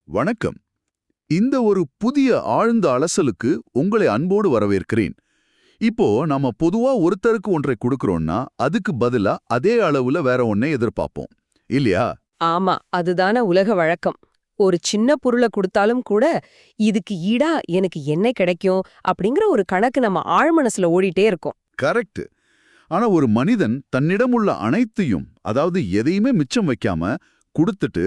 வணக்கம். இந்த ஒரு புதிய ஆழ்ந்த அலசலுக்கு உங்களை அன்போடு வரவேற்கிறேன். இப்போ நாம பொதுவா ஒருத்தருக்கு ஒன்றை கொடுக்கறோம்னா அதுக்கு பதிலா அதே அளவுல வேற ஒன்னை எதிர்பார்ப்போம் இல்லையா? ஆமா, அதுதான உலக வழக்கம். ஒரு சின்ன பொருள குடுத்தாலும் கூட, இதுக்கு ஈடா எனக்கு என்ன கிடைக்கும் அப்படிங்கிற ஒரு கணக்கு நம்ம ஆழ்மனசுல ஓடிட்டே இருக்கும். கரெக்ட். ஆனா ஒரு மனிதன் தன்னிடம் உள்ள அனைத்தையும், அதாவது எதையுமே மிச்சம் வைக்காம கொடுத்துட்டு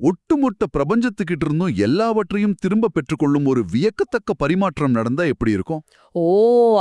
ஒட்டுமொத்த பிரபஞ்சத்துக்கிட்ட இருந்தும் எல்லாவற்றையும் திரும்ப பெற்றுக்கொள்ளும் ஒரு வியக்கத்தக்க பரிமாற்றம் நடந்தா எப்படி இருக்கும்? ஓ,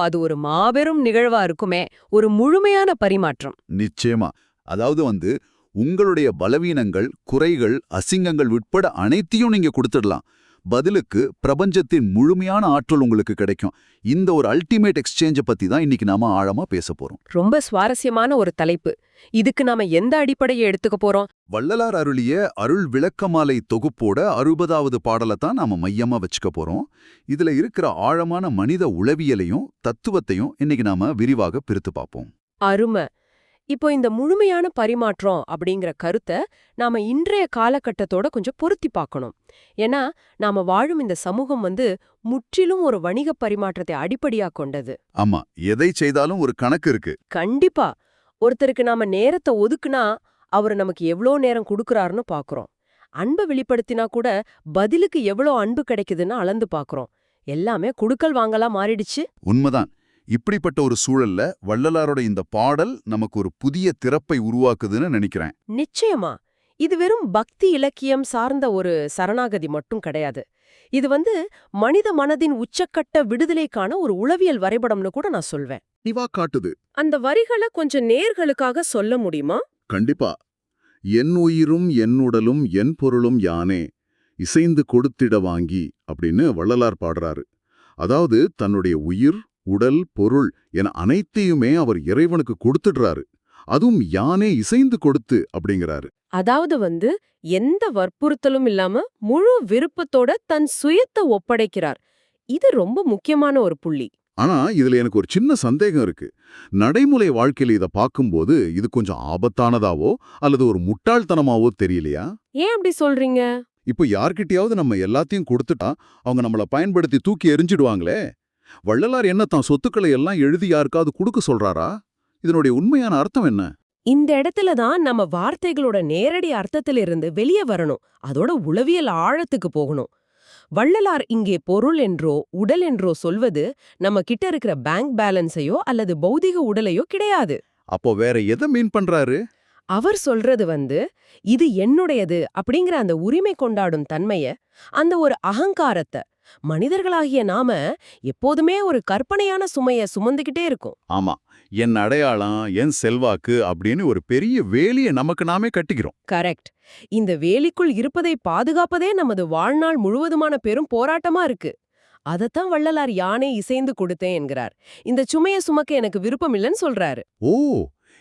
அது ஒரு மாபெரும் நிகழ்வா இருக்குமே, ஒரு முழுமையான பரிமாற்றம். நிச்சயமா. அதாவது உங்களுடைய பலவீனங்கள், குறைகள், அசிங்கங்கள் உட்பட அனைத்தையும் நீங்க கொடுத்துடலாம். பதிலுக்கு பிரபஞ்சத்தின் முழுமையான ஆற்றல் உங்களுக்கு கிடைக்கும். இந்த ஒரு அல்டிமேட் எக்ஸ்சேஞ்ச பத்தி தான் இன்னைக்கு நாம ஆழமா பேச போறோம். ரொம்ப சுவாரஸ்யமான ஒரு தலைப்பு. இதுக்கு நாம எந்த அடிப்படையை எடுத்துக்க போறோம்? வள்ளலார் அருளிய அருள் விளக்கமாலை தொகுப்போட 60வது பாடலை தான் நாம மையமா வச்சுக்க போறோம். இதுல இருக்கிற ஆழமான மனித உளவியலையும் தத்துவத்தையும் இன்னைக்கு நாம விரிவாக பிரித்து பார்ப்போம். அருமை. இப்போ இந்த முழுமையான பரிமாற்றம் அப்படிங்கிற கருத்தை நாம இன்றைய காலகட்டத்தோட கொஞ்சம் பொருத்தி பார்க்கணும். ஏன்னா நாம வாழும் இந்த சமூகம் முற்றிலும் ஒரு வணிக பரிமாற்றத்தை அடிப்படையா கொண்டது. ஆமா, எதை செய்தாலும் ஒரு கணக்கு இருக்கு. கண்டிப்பா. ஒருத்தருக்கு நாம நேரத்தை ஒதுக்குனா அவர் நமக்கு எவ்வளோ நேரம் கொடுக்கறாருன்னு பாக்குறோம். அன்பை வெளிப்படுத்தினா கூட பதிலுக்கு எவ்வளோ அன்பு கிடைக்குதுன்னு அளந்து பாக்குறோம். எல்லாமே குடுக்கல் வாங்கலா மாறிடுச்சு. உண்மைதான். இப்படிப்பட்ட ஒரு சூழல்ல வள்ளலாரோட இந்த பாடல் நமக்கு ஒரு புதிய திறப்பை உருவாக்குதுன்னு நினைக்கிறேன். நிச்சயமா. இது வெறும் பக்தி இலக்கியம் சார்ந்த ஒரு சரணாகதி மட்டும் கிடையாது. இது மனித மனதின் உச்சக்கட்ட விடுதலைக்கான ஒரு உளவியல் வரைபடம்னு கூட நான் சொல்வேன். நிவா காட்டுது. அந்த வரிகளை கொஞ்சம் நேர்களுக்காக சொல்ல முடியுமா? கண்டிப்பா. என் உயிரும் என் உடலும் என் பொருளும் யானே இசைந்து கொடுத்திட வாங்கி அப்படின்னு வள்ளலார் பாடுறாரு. அதாவது தன்னுடைய உயிர், உடல், பொருள் என அனைத்தையுமே அவர் இறைவனுக்கு கொடுத்துடுறாரு. அதுவும் யானே இசைந்து கொடுத்து அப்படிங்கிறாரு. அதாவது எந்த வற்புறுத்தலும் இல்லாம முழு விருப்பத்தோட தன் சுயத்தை ஒப்படைக்கிறார். இது ரொம்ப முக்கியமான ஒரு புள்ளி. ஆனா இதுல எனக்கு ஒரு சின்ன சந்தேகம் இருக்கு. நடைமுறை வாழ்க்கையில இத பார்க்கும்போது இது கொஞ்சம் ஆபத்தானதாவோ அல்லது ஒரு முட்டாள்தனமாவோ தெரியலையா? ஏன் அப்படி சொல்றீங்க? இப்போ யார்கிட்டயாவது நம்ம எல்லாத்தையும் கொடுத்துட்டா அவங்க நம்மள பயன்படுத்தி தூக்கி எறிஞ்சிடுவாங்களே. வள்ளலார் என்ன தான் சொத்துக்களை எல்லாம் எழுதி யாருக்காவது கொடுக்க சொல்றாரா? இதனுடைய உண்மையான அர்த்தம் என்ன? இந்த இடத்துல தான் நம்ம வார்த்தைகளோட நேரடி அர்த்தத்திலிருந்து வெளியே வரணும். அதோட உளவியல் ஆழத்துக்கு போகணும். வள்ளலார் இங்கே பொருள் என்றோ உடல் என்றோ சொல்வது நம்ம கிட்ட இருக்கிற பேங்க் பேலன்ஸையோ அல்லது பௌதிக உடலையோ கிடையாது. அப்போ வேற எதை மீன் பண்றாரு? அவர் சொல்றது இது என்னுடையது அப்படிங்கிற அந்த உரிமை கொண்டாடும் தன்மைய, அந்த ஒரு அகங்காரத்தை மனிதர்களாகிய நாம எப்போதுமே ஒரு கற்பனையான சுமைய சுமந்துகிட்டே இருக்கும். ஆமா, என் அடையாளம், என் செல்வாக்கு அப்படின்னு ஒரு பெரிய வேலியை நமக்கு நாமே கட்டிக்கிறோம். கரெக்ட். இந்த வேலிக்குள் இருப்பதை பாதுகாப்பதே நமது வாழ்நாள் முழுவதுமான பெரும் போராட்டமா இருக்கு. அதத்தான் வள்ளலார் யானை இசைந்து கொடுத்தேன் என்கிறார். இந்த சுமைய சுமக்க எனக்கு விருப்பம் இல்லைன்னு சொல்றாரு. ஓ,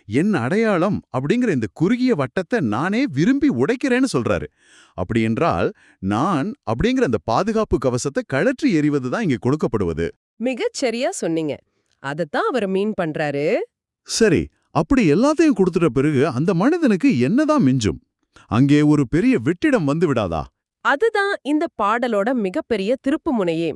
என் அடையாளம் அப்படிங்கிற இந்த குறுகிய வட்டத்தை நானே விரும்பி உடைக்கிறேன்னு சொல்றாரு. அப்படி என்றால் நான் அப்படிங்கிற அந்த பாதுகாப்பு கவசத்தை கழற்றி எறிவது தான் இங்க கொடுக்கப்படுவது. மிகச் சரியா சொன்னீங்க. அதத்தான் அவர் மீன் பண்றாரு. சரி, அப்படி எல்லாத்தையும் கொடுத்துட்ட பிறகு அந்த மனிதனுக்கு என்னதான் மிஞ்சும்? அங்கே ஒரு பெரிய வெற்றிடம் வந்து விடாதா? அதுதான் இந்த பாடலோட மிகப்பெரிய திருப்புமுனையே.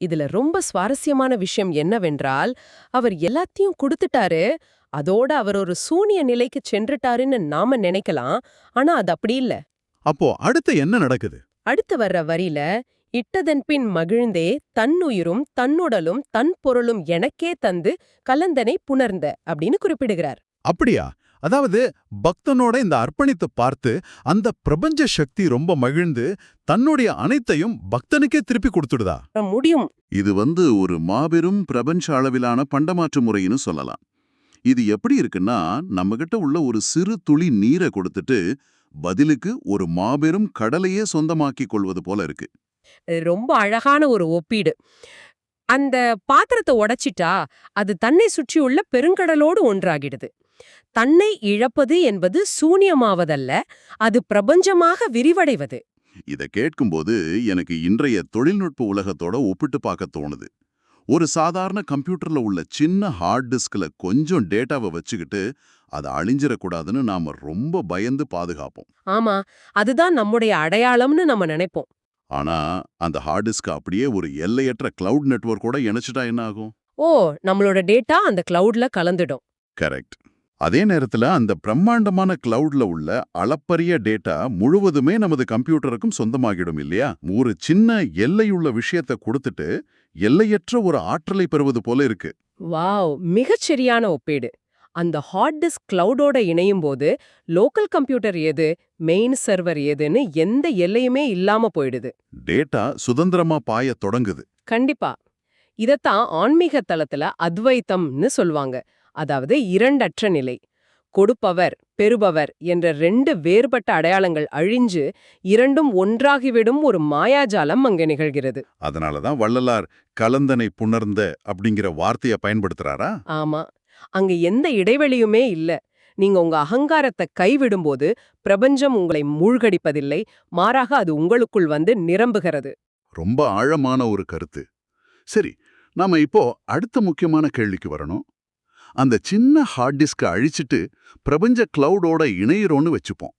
இதுல ரொம்ப சுவாரஸ்யமான விஷயம் என்னவென்றால், அவர் எல்லாத்தையும் கொடுத்துட்டாரு, அதோட அவர் ஒரு சூனிய நிலைக்கு சென்றுட்டாருன்னு நாம நினைக்கலாம். ஆனா அது அப்படி இல்ல. அப்போ அடுத்து என்ன நடக்குது? அடுத்து வர்ற வரியில, இட்டதன் பின் மகிழ்ந்தே தன்னுயிரும் தன்னுடலும் தன் பொருளும் எனக்கே தந்து கலந்தனை புணர்ந்த அப்படின்னு குறிப்பிடுகிறார். அப்படியா? அதாவது பக்தனோட இந்த அர்ப்பணித்து பார்த்து அந்த பிரபஞ்ச சக்தி ரொம்ப மகிழ்ந்து தன்னுடைய அனைத்தையும் பக்தனுக்கே திருப்பி கொடுத்துடுதா? முடியும். இது ஒரு மாபெரும் பிரபஞ்ச அளவிலான பண்டமாற்று முறைன்னு சொல்லலாம். இது எப்படி இருக்குன்னா, நம்மகிட்ட உள்ள ஒரு சிறு துளி நீரை கொடுத்துட்டு பதிலுக்கு ஒரு மாபெரும் கடலையே சொந்தமாக்கிக் கொள்வது போல இருக்கு. ரொம்ப அழகான ஒரு ஒப்பீடு. அந்த பாத்திரத்தை உடைச்சிட்டா அது தன்னை சுற்றியுள்ள பெருங்கடலோடு ஒன்றாகிடுது. தன்னை இழப்பது என்பது சூனியமாவதல்ல, அது பிரபஞ்சமாக விரிவடைவது. இத கேட்கும்போது எனக்கு இன்றைய தொழில்நுட்ப உலகத்தோட ஒப்பிட்டு பார்க்க தோணுது. ஒரு சாதாரண கம்ப்யூட்டர்ல உள்ள சின்ன ஹார்ட் டிஸ்க்ல கொஞ்சம் டேட்டாவை வச்சுக்கிட்டு அதை அழிஞ்சிடக்கூடாதுன்னு நாம ரொம்ப பயந்து பாதுகாப்போம். ஆமா, அதுதான் நம்முடைய அடையாளம்னு நம்ம நினைப்போம். ஆனா அந்த ஹார்ட் டிஸ்க் அப்படியே ஒரு எல்லையற்ற கிளவுட் நெட்வொர்க்கோட இணைச்சிட்டா என்ன ஆகும்? ஓ, நம்மளோட டேட்டா அந்த கிளவுட்ல கலந்துடும். கரெக்ட். அதே நேரத்துல அந்த பிரம்மாண்டமான கிளவுட்ல உள்ள அளப்பரிய டேட்டா முழுவதுமே நமது கம்ப்யூட்டருக்கும் சொந்தமாகிடும் இல்லையா? ஒரு சின்ன எல்லையுள்ள விஷயத்தை கொடுத்துட்டு எல்லையற்ற ஒரு ஆற்றலை பெறுவது போல இருக்கு. வாவ், மிகச்சரியான ஒப்பீடு. அந்த ஹார்ட் டிஸ்க் கிளவுடோட இணையும் போது லோக்கல் கம்ப்யூட்டர் எது, மெயின் சர்வர் எதுன்னு எந்த எல்லையுமே இல்லாம போயிடுது. டேட்டா சுதந்திரமா பாய தொடங்குது. கண்டிப்பா. இதத்தான் ஆன்மீக தளத்துல அத்வைத்தம்னு சொல்வாங்க. அதாவது இரண்டற்ற நிலை. கொடுப்பவர் பெறுபவர் என்ற ரெண்டு வேறுபட்ட அடையாளங்கள் அழிஞ்சு இரண்டும் ஒன்றாகிவிடும் ஒரு மாயாஜாலம் அங்கே நிகழ்கிறது. அதனாலதான் வள்ளலார் கலந்தனை புணர்ந்த அப்படிங்கிற வார்த்தையை பயன்படுத்துறாரா? ஆமா, அங்க எந்த இடைவெளியுமே இல்ல. நீங்க உங்க அகங்காரத்தை கைவிடும்போது பிரபஞ்சம் உங்களை மூழ்கடிப்பதில்லை, மாறாக அது உங்களுக்குள் வந்து நிரம்புகிறது. ரொம்ப ஆழமான ஒரு கருத்து. சரி, நாம இப்போ அடுத்த முக்கியமான கேள்விக்கு வரணும். அந்த சின்ன ஹார்ட் டிஸ்கை அழிச்சிட்டு பிரபஞ்ச கிளவுடோட இணையிறோன்னு வச்சுப்போம்.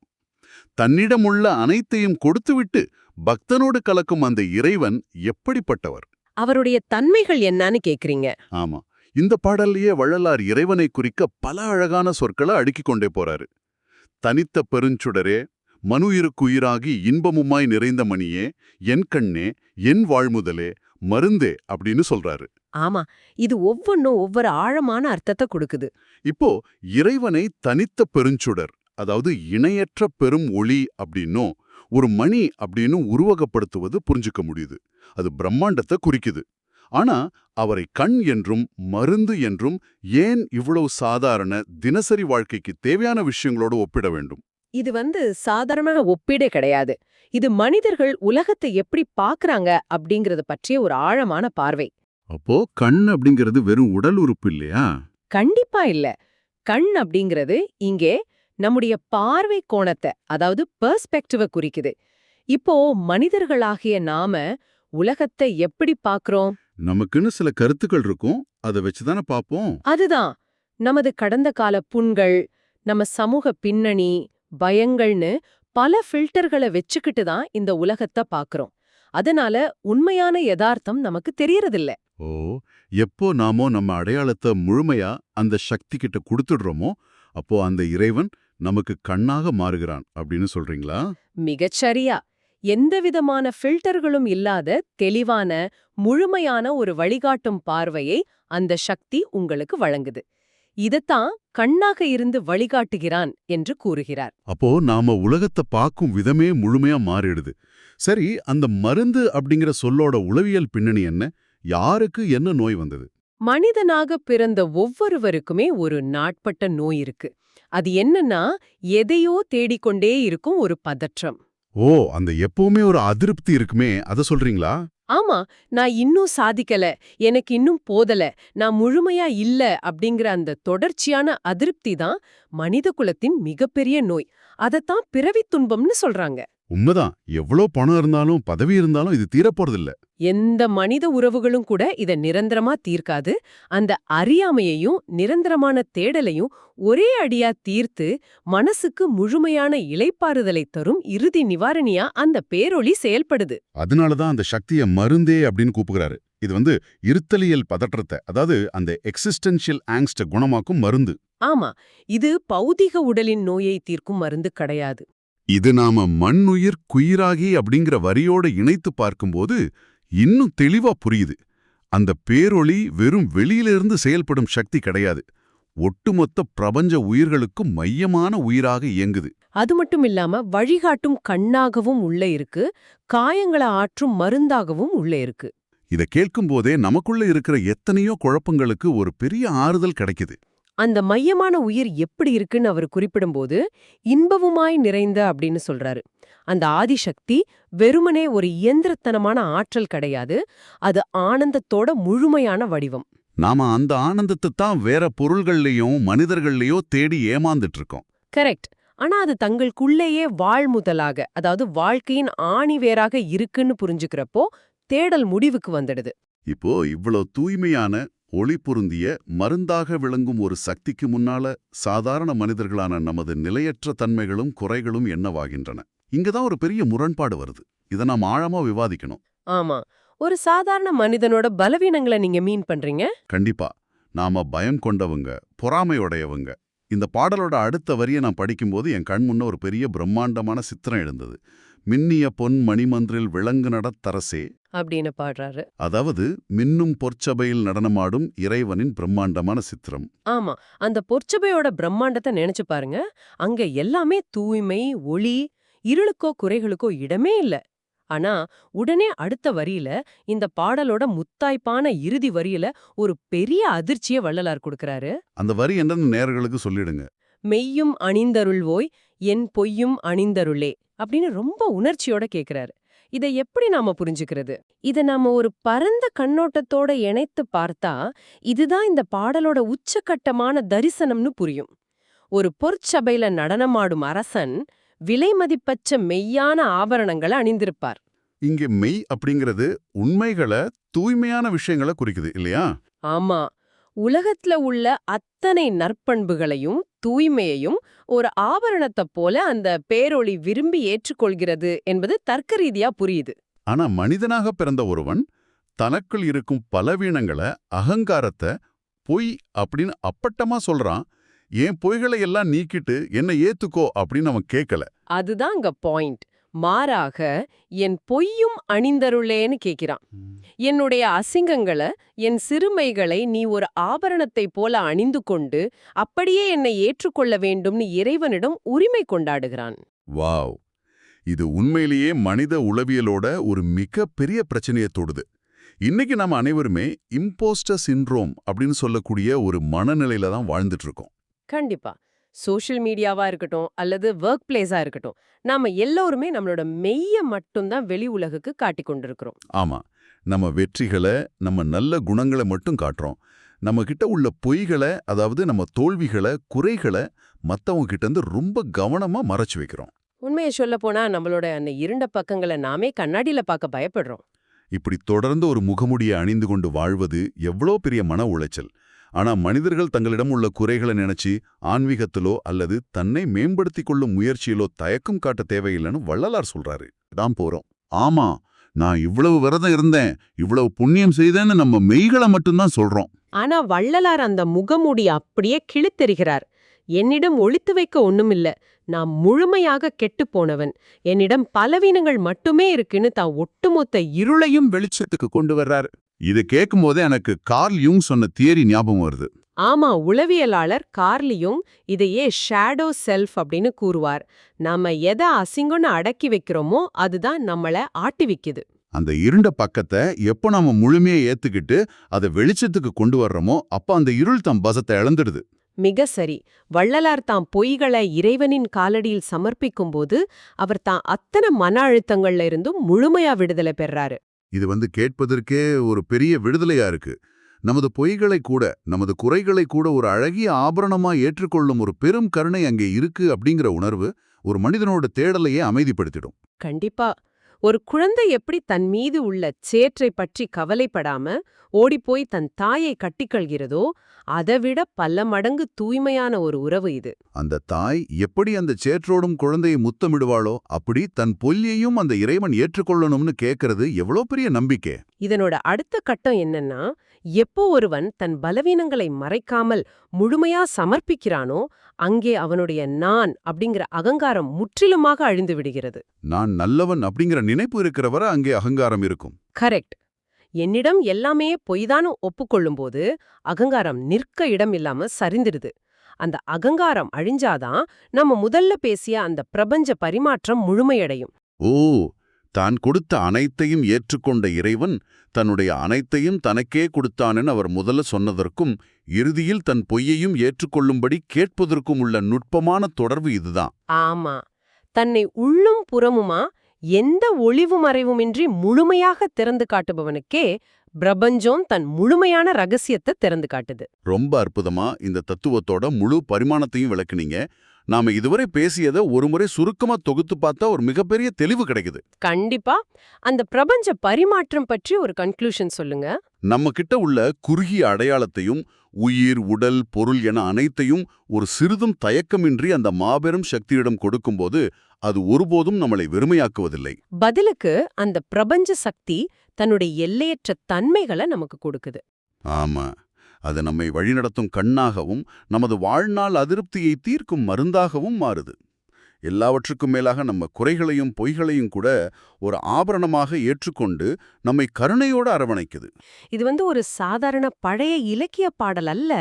தன்னிடமுள்ள அனைத்தையும் கொடுத்துவிட்டு பக்தனோடு கலக்கும் அந்த இறைவன் எப்படிப்பட்டவர்? அவருடைய தன்மைகள் என்னன்னு கேக்குறீங்க. ஆமா, இந்த பாடல்லையே வள்ளலார் இறைவனை குறிக்க பல அழகான சொற்களை அடுக்கிக் கொண்டே போறாரு. தனித்த பெருஞ்சுடரே, மனுயிருக்குயிராகி இன்பமுமாய் நிறைந்த மணியே, என் கண்ணே, என் வாழ்முதலே, மருந்தே அப்படின்னு சொல்றாரு. ஆமா, இது ஒவ்வொன்னும் ஒவ்வொரு ஆழமான அர்த்தத்தை கொடுக்குது. இப்போ இறைவனை தனித்த பெருஞ்சுடர், அதாவது இணையற்ற பெரும் ஒளி அப்படின்னும் ஒரு மணி அப்படின்னு உருவகப்படுத்துவது புரிஞ்சுக்க முடியுது. அது பிரம்மாண்டத்தை குறிக்குது. ஆனா அவரை கண் என்றும் மருந்து என்றும் ஏன் இவ்வளவு சாதாரண தினசரி வாழ்க்கைக்கு தேவையான விஷயங்களோடு ஒப்பிட வேண்டும்? இது சாதாரண ஒப்பீடே கிடையாது. இது மனிதர்கள் உலகத்தை எப்படி பாக்குறாங்க அப்படிங்கறத பற்றிய ஒரு ஆழமான பார்வை. அப்போ கண் அப்படிங்கிறது வெறும் உடல் உறுப்பு இல்லையா? கண்டிப்பா இல்ல. கண் அப்படிங்கிறது இங்கே நம்முடைய பார்வை கோணத்தை, அதாவது பெர்ஸ்பெக்டிவ குறிக்குது. இப்போ மனிதர்களாகிய நாம உலகத்தை எப்படி பாக்குறோம்? நமக்குன்னு சில கருத்துக்கள் இருக்கும், அதை வச்சுதானே பாப்போம். அதுதான் நமது கடந்த கால புண்கள், நம்ம சமூக பின்னணி, பயங்கள்னு பல ஃபில்டர்களை வச்சுக்கிட்டு தான் இந்த உலகத்தை பாக்குறோம். அதனால உண்மையான யதார்த்தம் நமக்கு தெரியறதில்ல. ஓ, எப்போ நாமோ நம்ம அடையாளத்தை முழுமையா அந்த சக்தி கிட்ட கொடுத்துடுறோமோ அப்போ அந்த இறைவன் நமக்கு கண்ணாக மாறுகிறான் அப்படின்னு சொல்றீங்களா? மிகச்சரியா. எந்தவிதமான ஃபில்டர்களும் இல்லாத தெளிவான முழுமையான ஒரு வழிகாட்டும் பார்வையை அந்த சக்தி உங்களுக்கு வழங்குது. இதத்தான் கண்ணாக இருந்து வழிகாட்டுகிறான் என்று கூறுகிறார். அப்போ நாம உலகத்தை பார்க்கும் விதமே முழுமையா மாறிடுது. சரி, அந்த மருந்து அப்படிங்கிற சொல்லோட உளவியல் பின்னணி என்ன? யாருக்கு என்ன நோய் வந்தது? மனிதனாக பிறந்த ஒவ்வொருவருக்குமே ஒரு நாட்பட்ட நோய் இருக்கு. அது என்னன்னா, எதையோ தேடிக்கொண்டே இருக்கும் ஒரு பதற்றம். ஓ, அந்த எப்பவுமே ஒரு அதிருப்தி இருக்குமே, அத சொல்றீங்களா? ஆமா, நான் இன்னும் சாதிக்கல, எனக்கு இன்னும் போதல, நான் முழுமையா இல்ல அப்படிங்கிற அந்த தொடர்ச்சியான அதிருப்தி தான் மனித குலத்தின் மிகப்பெரிய நோய். அதத்தான் பிறவித் துன்பம்னு சொல்றாங்க. உண்மைதான். எவ்வளோ பணம் இருந்தாலும் பதவி இருந்தாலும் இது தீரப்போறதில்ல. எந்த மனித உறவுகளும் கூட இத நிரந்தரமா தீர்க்காது. அந்த அறியாமையையும் நிரந்தரமான தேடலையும் ஒரே அடியா தீர்த்து மனசுக்கு முழுமையான இளைப்பாறுதலை தரும் இறுதி நிவாரணியா அந்த பேரொளி செயல்படுது. அதனாலதான் அந்த சக்தியை மருந்தே அப்படின்னு கூப்பிடுறாரு. இது இருத்தலியல் பதற்றத்தை, அதாவது அந்த எக்ஸிஸ்டென்ஷியல் ஆங்ஸ்ட குணமாக்கும் மருந்து. ஆமா, இது பௌதிக உடலின் நோயை தீர்க்கும் மருந்து கிடையாது. இது நாம மண்ணுயிர் குயிராகி அப்படிங்கிற வரியோட இணைத்து பார்க்கும்போது இன்னும் தெளிவா புரியுது. அந்த பேரொளி வெறும் வெளியிலிருந்து செயல்படும் சக்தி கிடையாது, ஒட்டுமொத்த பிரபஞ்ச உயிர்களுக்கும் மையமான உயிராக இயங்குது. அது மட்டும் இல்லாம வழிகாட்டும் கண்ணாகவும் உள்ள இருக்கு, காயங்களை ஆற்றும் மருந்தாகவும் உள்ள இருக்கு. இத கேட்கும்போதே நமக்குள்ள இருக்கிற எத்தனையோ குழப்பங்களுக்கு ஒரு பெரிய ஆறுதல் கிடைக்குது. அந்த மையமான உயிர் எப்படி இருக்குன்னு அவர் குறிப்பிடும்போது இன்பவுமாய் நிறைந்த அப்படின்னு சொல்றாரு. அந்த ஆதிசக்தி வெறுமனே ஒரு இயந்திரத்தனமான ஆற்றல் கிடையாது, அது ஆனந்தத்தோட முழுமையான வடிவம். நாம அந்த ஆனந்தத்தை தான் வேற பொருள்கள்லயும் மனிதர்கள்லயோ தேடி ஏமாந்துட்டு இருக்கோம். கரெக்ட். ஆனா அது தங்களுக்குள்ளேயே வாழ்முதலாக, அதாவது வாழ்க்கையின் ஆணி வேறாக இருக்குன்னு புரிஞ்சுக்கிறப்போ தேடல் முடிவுக்கு வந்துடுது. இப்போ இவ்வளோ தூய்மையான ஒளி பொருந்திய மருந்தாக விளங்கும் ஒரு சக்திக்கு முன்னால சாதாரண மனிதர்களான நமது நிலையற்ற தன்மைகளும் குறைகளும் என்னவாகின்றன? இங்கதான் ஒரு பெரிய முரண்பாடு வருது. இதை நாம் ஆழமா விவாதிக்கணும். ஆமா, ஒரு சாதாரண மனிதனோட பலவீனங்களை நீங்க மீன் பண்றீங்க? கண்டிப்பா. நாம பயம் கொண்டவங்க, பொறாமையுடையவங்க. இந்த பாடலோட அடுத்த வரியை நான் படிக்கும்போது என் கண் முன்ன ஒரு பெரிய பிரம்மாண்டமான சித்திரம் எழுந்தது. மின்னிய பொன் மணிமன்றில் விளங்கு நடத்தரசே அப்படின்னு பாடுறாரு. அதாவது மின்னும் பொற்சபையில் நடனமாடும் இறைவனின் பிரம்மாண்டமான சித்திரம். ஆமா, அந்த பொற்சபையோட பிரம்மாண்டத்தை நினைச்சு பாருங்க. அங்க எல்லாமே தூய்மை, ஒளி, இருளுக்கோ குறைகளுக்கோ இடமே இல்ல. ஆனா உடனே அடுத்த வரியில, இந்த பாடலோட முத்தாய்ப்பான இறுதி வரியில ஒரு பெரிய அதிர்ச்சிய வள்ளலார் கொடுக்கறாரு. அந்த வரி என்னன்னு நேயர்களுக்கு சொல்லிடுங்க. மெய்யும் அணிந்தருள்வோய், என் பொய்யும் அணிந்தருளே அப்படின்னு ரொம்ப உணர்ச்சியோட கேக்குறாரு. இதை எப்படி நாம புரிஞ்சுக்கிறது? இத நாம ஒரு பரந்த கண்ணோட்டத்தோட இணைத்து பார்த்தா, இதுதான் இந்த பாடலோட உச்சகட்டமான தரிசனம்னு புரியும். ஒரு பொற்சபையில நடனமாடும் அரசன் விலைமதிப்பற்ற மெய்யான ஆபரணங்களை அணிந்திருப்பார். இங்கே மெய் அப்படிங்கிறது உண்மைகளை, தூய்மையான விஷயங்களை குறிக்குது இல்லையா? ஆமா, உலகத்துல உள்ள அத்தனை நற்பண்புகளையும் தூய்மையையும் ஒரு ஆபரணத்தைப் போல அந்த பேரொளி விரும்பி ஏற்றுக்கொள்கிறது என்பது தர்க்க ரீதியா புரியுது. ஆனா மனிதனாக பிறந்த ஒருவன் தனக்குள் இருக்கும் பலவீனங்களை, அகங்காரத்தை பொய் அப்படின்னு அப்பட்டமா சொல்றான். என் பொய்களை எல்லாம் நீக்கிட்டு என்னை ஏத்துக்கோ அப்படின்னு அவன் கேட்கல. அதுதான் அங்க பாயிண்ட். மாறாக என் பொய்யும் அணிந்தருளேன்னு கேட்கிறான். என்னுடைய அசிங்கங்களை, என் சிறுமைகளை நீ ஒரு ஆபரணத்தைப் போல அணிந்து கொண்டு அப்படியே என்னை ஏற்றுக்கொள்ள வேண்டும்னு இறைவனிடம் உரிமை கொண்டாடுகிறான். வாவ்! இது உண்மையிலேயே மனித உளவியலோட ஒரு மிக பெரிய பிரச்சனையை தொடுது. இன்னைக்கு நம்ம அனைவருமே இம்போஸ்டர் சிண்ட்ரோம் அப்படின்னு சொல்லக்கூடிய ஒரு மனநிலையில தான் வாழ்ந்துட்டு இருக்கோம். கண்டிப்பா. சோஷியல் மீடியாவா இருக்கட்டும் அல்லது ஒர்க் பிளேஸா இருக்கட்டும், நாம எல்லோருமே நம்மளோட மெய்ய மட்டும்தான் வெளி உலகுக்கு காட்டிக் கொண்டிருக்கிறோம். ஆமா, நம்ம வெற்றிகளை, நம்ம நல்ல குணங்களை மட்டும் காட்டுறோம். நம்ம கிட்ட உள்ள பொய்களை, அதாவது நம்ம தோல்விகளை, குறைகளை மத்தவங்க கிட்ட இருந்து ரொம்ப கவனமா மறைச்சு வைக்கிறோம். உண்மையை சொல்ல போனா நம்மளோட அந்த இருண்ட பக்கங்களை நாமே கண்ணாடியில பார்க்க பயப்படுறோம். இப்படி தொடர்ந்து ஒரு முகமுடியை அணிந்து கொண்டு வாழ்வது எவ்வளோ பெரிய மன உளைச்சல். ஆனா மனிதர்கள் தங்களிடம் உள்ள குறைகளை நினைச்சு ஆன்மீகத்திலோ அல்லது தன்னை மேம்படுத்திக் கொள்ளும் முயற்சியிலோ தயக்கம் காட்ட தேவையில்லைன்னு வள்ளலார் சொல்றாரு. தான் போறோம். ஆமா, நான் இவ்வளவு விரதம் இருந்தேன், இவ்வளவு புண்ணியம் செய்தேன்னு நம்ம மெய்களை மட்டும்தான் சொல்றோம். ஆனா வள்ளலார் அந்த முகமூடி அப்படியே கிழித்தெறிகிறார். என்னிடம் ஒளித்து வைக்க ஒண்ணுமில்ல, நான் முழுமையாக கெட்டுப் போனவன், என்னிடம் பலவீனங்கள் மட்டுமே இருக்குன்னு தான் ஒட்டுமொத்த இருளையும் வெளிச்சத்துக்கு கொண்டு வர்றாரு. இது கேட்கும் போதே எனக்கு கார்ல் யூங் சொன்ன தியரி ஞாபகம் வருது. ஆமா, உளவியலாளர் கார்ல் யூங் இதையே ஷேடோ செல்ஃப் அப்படின்னு கூறுவார். நாம எதை அசிங்கம்னு அடக்கி வைக்கிறோமோ அதுதான் நம்மள ஆட்டி வைக்குது. அந்த இருண்ட பக்கத்தை எப்போ நாம முழுமையை ஏத்துக்கிட்டு அதை வெளிச்சத்துக்கு கொண்டு வர்றோமோ அப்ப அந்த இருள் தம் பசத்தை இழந்துடுது. மிக சரி. வள்ளலார் தாம் பொய்களை இறைவனின் காலடியில் சமர்ப்பிக்கும்போது அவர் தான் அத்தனை மன அழுத்தங்கள்ல இருந்தும் முழுமையா விடுதலை பெறாரு. இது கேட்பதற்கே ஒரு பெரிய விடுதலையா இருக்கு. நமது பொய்களை கூட, நமது குறைகளை கூட ஒரு அழகிய ஆபரணமா ஏற்றுக்கொள்ளும் ஒரு பெரும் கருணை அங்கே இருக்கு அப்படிங்கிற உணர்வு ஒரு மனிதனோட தேடலையே அமைதிப்படுத்திடும். கண்டிப்பா. ஒரு குழந்தை எப்படி தன் மீது உள்ள சேற்றை பற்றி கவலைப்படாம ஓடிப்போய் தன் தாயை கட்டிக்கொள்கிறதோ அதைவிட பல மடங்கு தூய்மையான ஒரு உறவு இது. அந்த தாய் எப்படி அந்த சேற்றோடும் குழந்தையை முத்தமிடுவாளோ அப்படி தன் பொய்யையும் அந்த இறைவன் ஏற்றுக்கொள்ளணும்னு கேட்கறது எவ்வளோ பெரிய நம்பிக்கை. இதனோட அடுத்த கட்டம் என்னன்னா, எப்போ ஒருவன் தன் பலவீனங்களை மறைக்காமல் முழுமையா சமர்ப்பிக்கிறானோ அங்கே அவனுடைய நான் அப்படிங்கிற அகங்காரம் முற்றிலுமாக அழிந்து விடுகிறது. நான் நல்லவன் அப்படிங்கிற நினைப்பு இருக்கிறவரை அங்கே அகங்காரம் இருக்கும். கரெக்ட். என்னிடம் எல்லாமே பொய்தான்னு ஒப்புக்கொள்ளும்போது அகங்காரம் நிற்க இடம் இல்லாம சரிந்துடுது. அந்த அகங்காரம் அழிஞ்சாதான் நம்ம முதல்ல பேசிய அந்த பிரபஞ்ச பரிமாற்றம் முழுமையடையும். ஓ, தான் கொடுத்த அனைத்தையும் ஏற்றுக்கொண்ட இறைவன் தன்னுடைய அனைத்தையும் தனக்கே கொடுத்தானென்னு அவர் முதல்ல சொன்னதற்கும் இறுதியில் தன் பொய்யையும் ஏற்றுக்கொள்ளும்படி கேட்பதற்கும் உள்ள நுட்பமான தொடர்பு இதுதான். ஆமா, தன்னை உள்ளும் புறமுமா எந்த ஒளிவு மறைவுமின்றி முழுமையாக திறந்து காட்டுபவனுக்கே பிரபஞ்சம் தன் முழுமையான ரகசியத்தை திறந்து காட்டுது. ரொம்ப அற்புதமா இந்த தத்துவத்தோட முழு பரிமாணத்தையும் விளக்குனீங்க. நாம இதுவரை பேசியதை ஒருமுறை சுருக்கமா தொகுத்து பார்த்தா ஒரு மிகப்பெரிய தெளிவு கிடைக்குது. கண்டிப்பா. அந்த பிரபஞ்ச பரிமாற்றம் பற்றி ஒரு கன்க்ளூஷன் சொல்லுங்க. நம்ம கிட்ட உள்ள குறுகிய அடையாளத்தையும் உயிர், உடல், பொருள் என அனைத்தையும் ஒரு சிறிதும் தயக்கமின்றி அந்த மாபெரும் சக்தியிடம் கொடுக்கும்போது அது ஒருபோதும் நம்மளை வெறுமையாக்குவதில்லை. பதிலுக்கு அந்த பிரபஞ்ச சக்தி தன்னுடைய எல்லையற்ற தன்மைகளை நமக்கு கொடுக்குது. ஆமா, அது நம்மை வழிநடத்தும் கண்ணாகவும் நமது வாழ்நாள் அதிருப்தியை தீர்க்கும் மருந்தாகவும் மாறுது. எல்லாவற்றுக்கும் மேலாக நம்ம குறைகளையும் பொய்களையும் கூட ஒரு ஆபரணமாக ஏற்றுக்கொண்டு நம்மை கருணையோடு அரவணைக்குது. இது ஒரு சாதாரண பழைய இலக்கிய பாடல் அல்ல.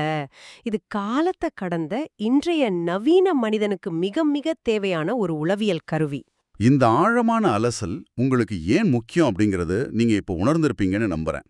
இது காலத்தை கடந்த இன்றைய நவீன மனிதனுக்கு மிக மிக தேவையான ஒரு உளவியல் கருவி. இந்த ஆழமான அலசல் உங்களுக்கு ஏன் முக்கியம் அப்படிங்கறது நீங்க இப்போ உணர்ந்திருப்பீங்கன்னு நம்புறேன்.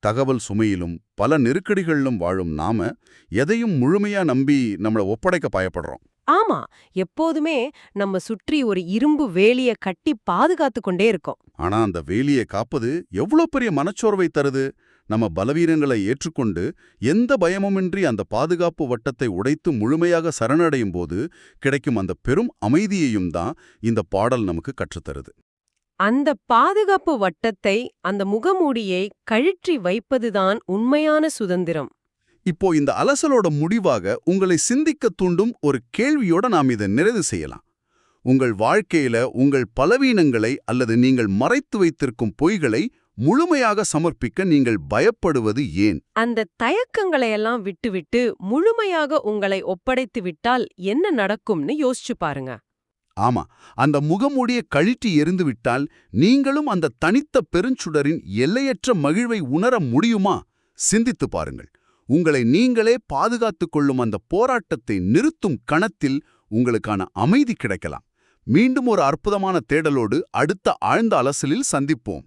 தகவல் சுமையிலும் பல நெருக்கடிகளிலும் வாழும் நாம எதையும் முழுமையா நம்பி நம்மளை ஒப்படைக்க பயப்படுறோம். ஆமா, எப்போதுமே நம்ம சுற்றி ஒரு இரும்பு வேலிய கட்டி பாதுகாத்து கொண்டே இருக்கோம். ஆனா அந்த வேலியை காப்பது எவ்வளோ பெரிய மனச்சோர்வை தருது. நம்ம பலவீனங்களை ஏற்றுக்கொண்டு எந்த பயமுமின்றி அந்த பாதுகாப்பு வட்டத்தை உடைத்து முழுமையாக சரணடையும் போது கிடைக்கும் அந்த பெரும் அமைதியையும் தான் இந்த பாடல் நமக்கு கற்றுத்தருது. அந்த பாதுகாப்பு வட்டத்தை, அந்த முகமூடியை கழற்றி வைப்பதுதான் உண்மையான சுதந்திரம். இப்போ இந்த அலசலோட முடிவாக உங்களை சிந்திக்க தூண்டும் ஒரு கேள்வியோட நாம் இதை நிறைவு செய்யலாம். உங்கள் வாழ்க்கையில உங்கள் பலவீனங்களை அல்லது நீங்கள் மறைத்து வைத்திருக்கும் பொய்களை முழுமையாக சமர்ப்பிக்க நீங்கள் பயப்படுவது ஏன்? அந்த தயக்கங்களையெல்லாம் விட்டுவிட்டு முழுமையாக உங்களை ஒப்படைத்து விட்டால் என்ன நடக்கும்னு யோசிச்சு பாருங்க. ஆமா, அந்த முகமூடியை கழற்றி எறிந்து விட்டால் நீங்களும் அந்த தனித்த பெருஞ்சுடரின் எல்லையற்ற மகிழ்வை உணர முடியுமா? சிந்தித்து பாருங்கள். உங்களை நீங்களே பாதுகாத்துக் கொள்ளும் அந்த போராட்டத்தை நிறுத்தும் கணத்தில் உங்களுக்கான அமைதி கிடைக்கலாம். மீண்டும் ஒரு அற்புதமான தேடலோடு அடுத்த ஆழ்ந்த அலசலில் சந்திப்போம்.